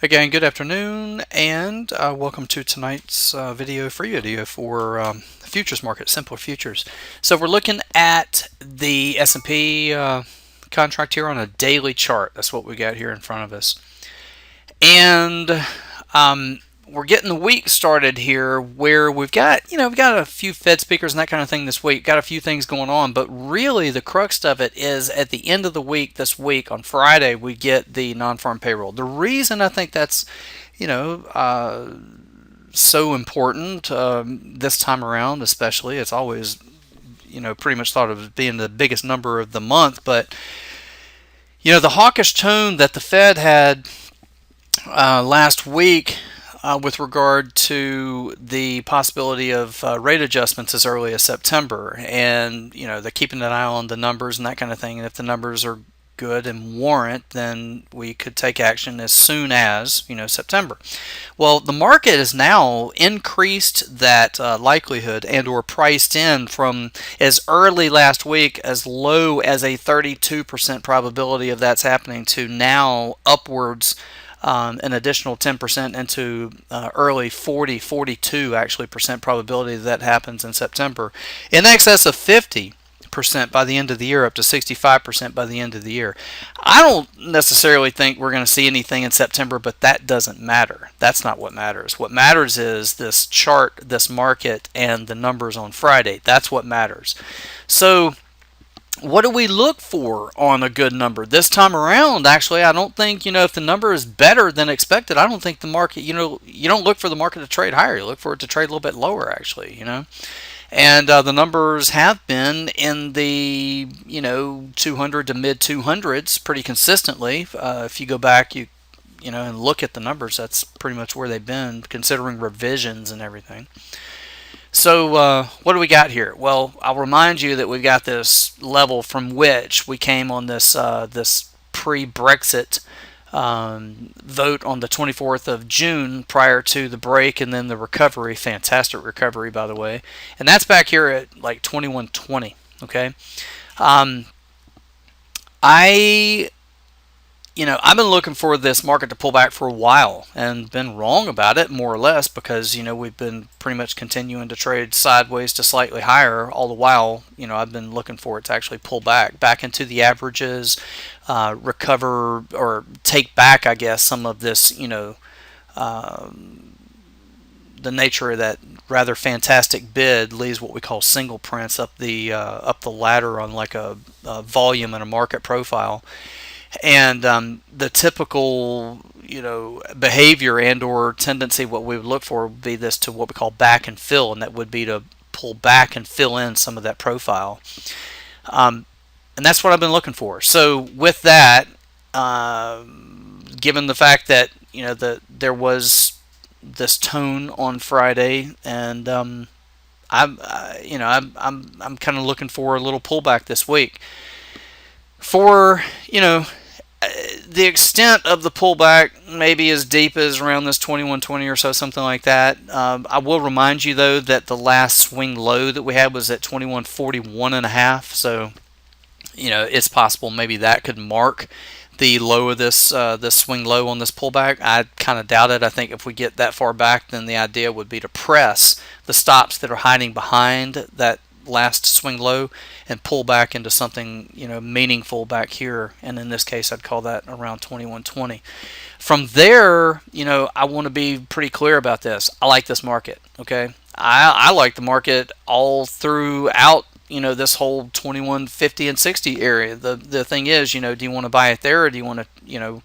Again, good afternoon, and welcome to tonight's free video for futures market, simple futures. So we're looking at the S&P contract here on a daily chart. That's what we got here in front of us, and we're getting the week started here, where we've got a few Fed speakers and that kind of thing this week. Got a few things going on, but really the crux of it is at the end of the week this week on Friday we get the non-farm payroll. The reason I think that's so important this time around, especially, it's always pretty much thought of as being the biggest number of the month, but the hawkish tone that the Fed had last week with regard to the possibility of rate adjustments as early as September, and they're keeping an eye on the numbers and that kind of thing. And if the numbers are good and warrant, then we could take action as soon as September. Well, the market has now increased that likelihood and/or priced in from as early last week as low as a 32% probability of that's happening to now upwards an additional 10% into early 42 actually percent probability that happens in September, in excess of 50% by the end of the year, up to 65% by the end of the year. I don't necessarily think we're going to see anything in September, but that doesn't matter. That's not what matters. What matters is this chart, this market, and the numbers on Friday. That's what matters. So what do we look for on a good number this time around? Actually, I don't think, if the number is better than expected, I don't think the market, you don't look for the market to trade higher. You look for it to trade a little bit lower, actually, And the numbers have been in the, 200 to mid 200s pretty consistently. If you go back, and look at the numbers, that's pretty much where they've been, considering revisions and everything. So what do we got here? Well, I'll remind you that we've got this level from which we came on this pre-Brexit vote on the 24th of June, prior to the break and then the recovery. Fantastic recovery, by the way. And that's back here at like 2120. Okay. I've been looking for this market to pull back for a while and been wrong about it, more or less, because we've been pretty much continuing to trade sideways to slightly higher all the while. I've been looking for it to actually pull back into the averages, recover or take back, I guess, some of this, the nature of that rather fantastic bid leaves what we call single prints up the ladder on like a volume and a market profile. And the typical, behavior and/or tendency, what we would look for would be this to what we call back and fill, and that would be to pull back and fill in some of that profile. And that's what I've been looking for. So with that, given the fact that there was this tone on Friday, and I'm kind of looking for a little pullback this week. For the extent of the pullback, maybe as deep as around this 2120 or so, something like that. I will remind you, though, that the last swing low that we had was at 2141.5. So it's possible maybe that could mark the low of this swing low on this pullback. I kind of doubt it. I think if we get that far back, then the idea would be to press the stops that are hiding behind that last swing low and pull back into something meaningful back here, and in this case I'd call that around 2120. From there, I want to be pretty clear about this. I like this market. Okay, I like the market all throughout this whole 2150 and 60 area. The thing is, do you want to buy it there, or do you want to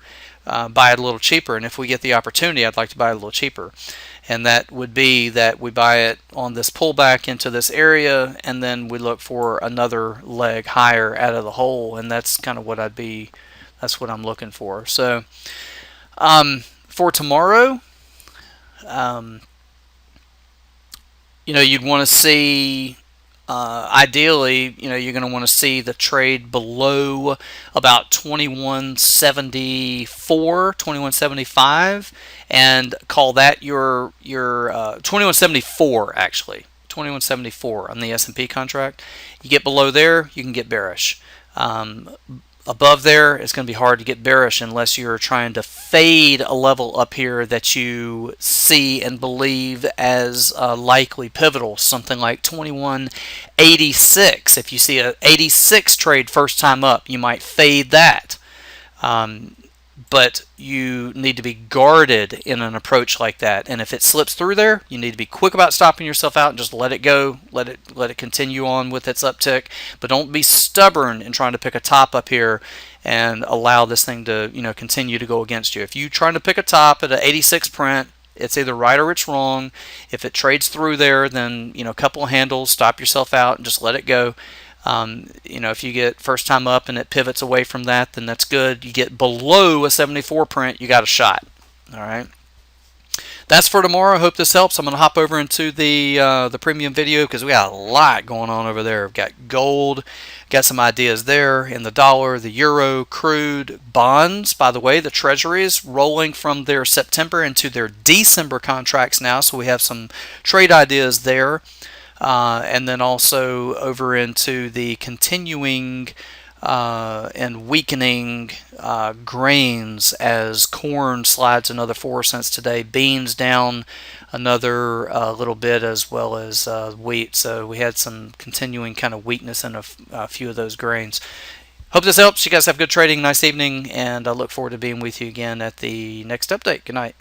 buy it a little cheaper? And if we get the opportunity, I'd like to buy it a little cheaper. And that would be that we buy it on this pullback into this area, and then we look for another leg higher out of the hole, and that's kind of what that's what I'm looking for. So for tomorrow, you'd want to see, ideally, you're going to want to see the trade below about 2174, 2175, and call that your 2174, actually. 2174 on the S&P contract. You get below there, you can get bearish. above there, it's going to be hard to get bearish unless you're trying to fade a level up here that you see and believe as likely pivotal, something like 2186. If you see a 86 trade first time up, you might fade that. But you need to be guarded in an approach like that. And if it slips through there, you need to be quick about stopping yourself out and just let it go, let it continue on with its uptick. But don't be stubborn in trying to pick a top up here and allow this thing to continue to go against you. If you're trying to pick a top at an 86 print, it's either right or it's wrong. If it trades through there, then a couple of handles, stop yourself out and just let it go. If you get first time up and it pivots away from that, then that's good. You get below a 74 print, you got a shot. All right. That's for tomorrow. I hope this helps. I'm going to hop over into the premium video because we got a lot going on over there. We've got gold, got some ideas there in the dollar, the euro, crude, bonds. By the way, the treasuries rolling from their September into their December contracts now, so we have some trade ideas there. And then also over into the continuing and weakening grains as corn slides another 4 cents today, beans down another little bit, as well as wheat. So we had some continuing kind of weakness in a few of those grains. Hope this helps. You guys have good trading. Nice evening, and I look forward to being with you again at the next update. Good night.